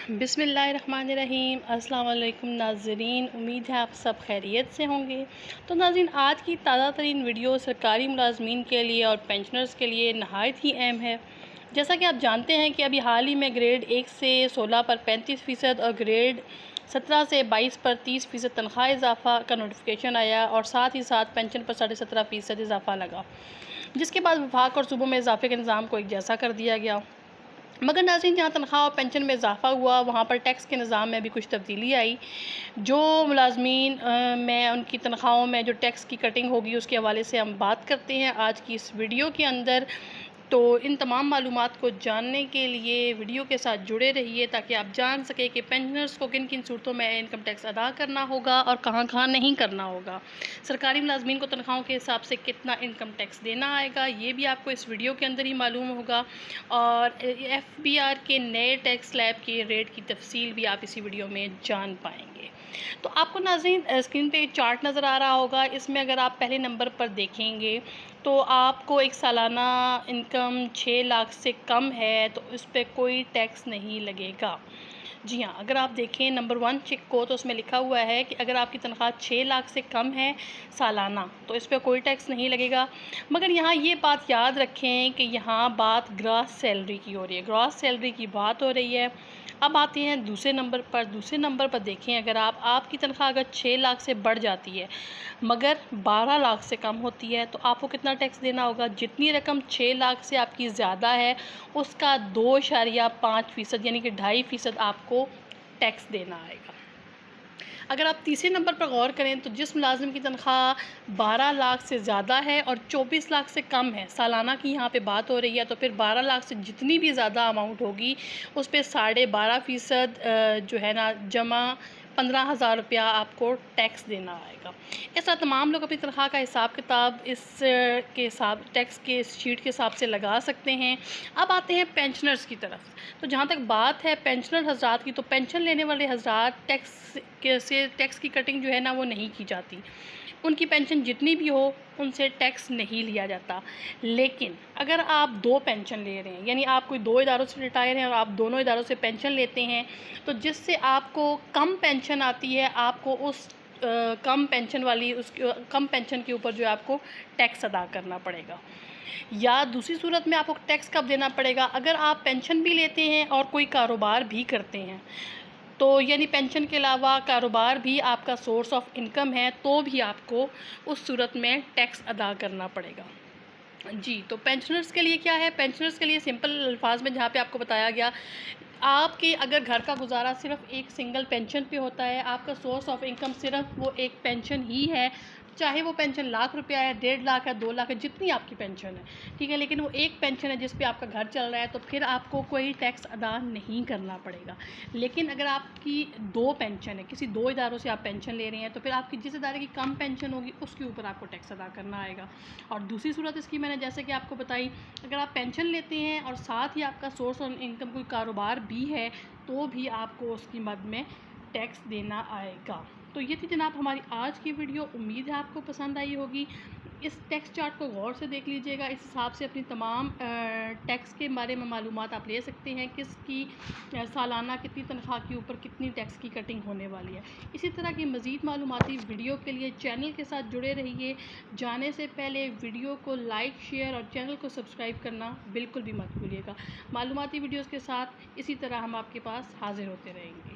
बिस्मिल्लाहिर्रहमानिर्रहीम। अस्सलाम वालेकुम नाज़रीन, उम्मीद है आप सब खैरियत से होंगे। तो नाज़रीन, आज की ताज़ा तरीन वीडियो सरकारी मुलाजमीन के लिए और पेंशनर्स के लिए नहायत ही अहम है। जैसा कि आप जानते हैं कि अभी हाल ही में ग्रेड 1 से 16 पर 35% और ग्रेड 17 से 22 पर 30% तनख्वाह इजाफ़ा का नोटिफिकेशन आया और साथ ही साथ पेंशन पर 17.5% इजाफ़ा लगा, जिसके बाद वफाक और सूबों में इजाफ़े के निज़ाम को एक जैसा कर दिया गया। मगर नाज़रीन, जहाँ तनख्वाह और पेंशन में इजाफ़ा हुआ वहाँ पर टैक्स के निज़ाम में भी कुछ तब्दीली आई। जो मुलाज़मीन में उनकी तनख्वाहों में जो टैक्स की कटिंग होगी उसके हवाले से हम बात करते हैं आज की इस वीडियो के अंदर। तो इन तमाम मालूमात को जानने के लिए वीडियो के साथ जुड़े रहिए ताकि आप जान सकें कि पेंशनर्स को किन किन सूरतों में इनकम टैक्स अदा करना होगा और कहाँ कहाँ नहीं करना होगा। सरकारी मुलाजमीन को तनख्वाहों के हिसाब से कितना इनकम टैक्स देना आएगा ये भी आपको इस वीडियो के अंदर ही मालूम होगा। और FBR के नए टैक्स स्लैब के रेट की तफसील भी आप इसी वीडियो में जान पाएंगे। तो आपको नाज़रीन स्क्रीन पे चार्ट नज़र आ रहा होगा। इसमें अगर आप पहले नंबर पर देखेंगे तो आपको एक सालाना इनकम 6 लाख से कम है तो इस पर कोई टैक्स नहीं लगेगा। जी हाँ, अगर आप देखें नंबर 1 चेक को तो उसमें लिखा हुआ है कि अगर आपकी तनख्वाह 6 लाख से कम है सालाना तो इस पर कोई टैक्स नहीं लगेगा। मगर यहाँ ये बात याद रखें कि यहाँ बात ग्रॉस सैलरी की हो रही है, ग्रॉस सैलरी की बात हो रही है। अब आते हैं दूसरे नंबर पर देखें, अगर आपकी तनख्वाह अगर 6 लाख से बढ़ जाती है मगर 12 लाख से कम होती है तो आपको कितना टैक्स देना होगा। जितनी रकम 6 लाख से आपकी ज़्यादा है उसका 2.5% यानी कि 2.5% आपको टैक्स देना आएगा। अगर आप तीसरे नंबर पर गौर करें तो जिस मुलाजिम की तनख्वाह 12 लाख से ज़्यादा है और 24 लाख से कम है, सालाना की यहाँ पे बात हो रही है, तो फिर 12 लाख से जितनी भी ज़्यादा अमाउंट होगी उस पर 12.5% जो है ना जमा 15,000 रुपया आपको टैक्स देना आएगा। इस तरह तमाम लोग अपनी तनख्वाह का हिसाब किताब इस के हिसाब टैक्स के शीट के हिसाब से लगा सकते हैं। अब आते हैं पेंशनर्स की तरफ। तो जहाँ तक बात है पेंशनर हजरात की, तो पेंशन लेने वाले हजरात टैक्स की कटिंग जो है ना वो नहीं की जाती। उनकी पेंशन जितनी भी हो उनसे टैक्स नहीं लिया जाता। लेकिन अगर आप 2 पेंशन ले रहे हैं, यानी आप कोई 2 इदारों से रिटायर हैं और आप दोनों इदारों से पेंशन लेते हैं, तो जिससे आपको कम पेंशन आती है आपको उस कम पेंशन के ऊपर जो है आपको टैक्स अदा करना पड़ेगा। या दूसरी सूरत में आपको टैक्स कब देना पड़ेगा, अगर आप पेंशन भी लेते हैं और कोई कारोबार भी करते हैं, तो यानी पेंशन के अलावा कारोबार भी आपका सोर्स ऑफ इनकम है, तो भी आपको उस सूरत में टैक्स अदा करना पड़ेगा। जी, तो पेंशनर्स के लिए क्या है, पेंशनर्स के लिए सिंपल अल्फाज में जहाँ पे आपको बताया गया, आपके अगर घर का गुजारा सिर्फ एक सिंगल पेंशन पे होता है, आपका सोर्स ऑफ इनकम सिर्फ वो एक पेंशन ही है, चाहे वो पेंशन लाख रुपया है, 1.5 लाख है, 2 लाख है, जितनी आपकी पेंशन है, ठीक है, लेकिन वो एक पेंशन है जिस पे आपका घर चल रहा है, तो फिर आपको कोई टैक्स अदा नहीं करना पड़ेगा। लेकिन अगर आपकी 2 पेंशन है, किसी 2 इदारों से आप पेंशन ले रहे हैं, तो फिर आपकी जिस इदारे की कम पेंशन होगी उसके ऊपर आपको टैक्स अदा करना आएगा। और दूसरी सूरत इसकी मैंने जैसे कि आपको बताई, अगर आप पेंशन लेते हैं और साथ ही आपका सोर्स ऑफ इनकम कोई कारोबार भी है तो भी आपको उसकी मद में टैक्स देना आएगा। तो ये थी जनाब हमारी आज की वीडियो, उम्मीद है आपको पसंद आई होगी। इस टैक्स चार्ट को गौर से देख लीजिएगा, इस हिसाब से अपनी तमाम टैक्स के बारे में मालूमात आप ले सकते हैं, किसकी सालाना कितनी तनख्वाह के ऊपर कितनी टैक्स की कटिंग होने वाली है। इसी तरह की मज़ीद मालूमाती वीडियो के लिए चैनल के साथ जुड़े रहिए। जाने से पहले वीडियो को लाइक, शेयर और चैनल को सब्सक्राइब करना बिल्कुल भी मत भूलिएगा। मालूमाती वीडियोज़ के साथ इसी तरह हम आपके पास हाजिर होते रहेंगे।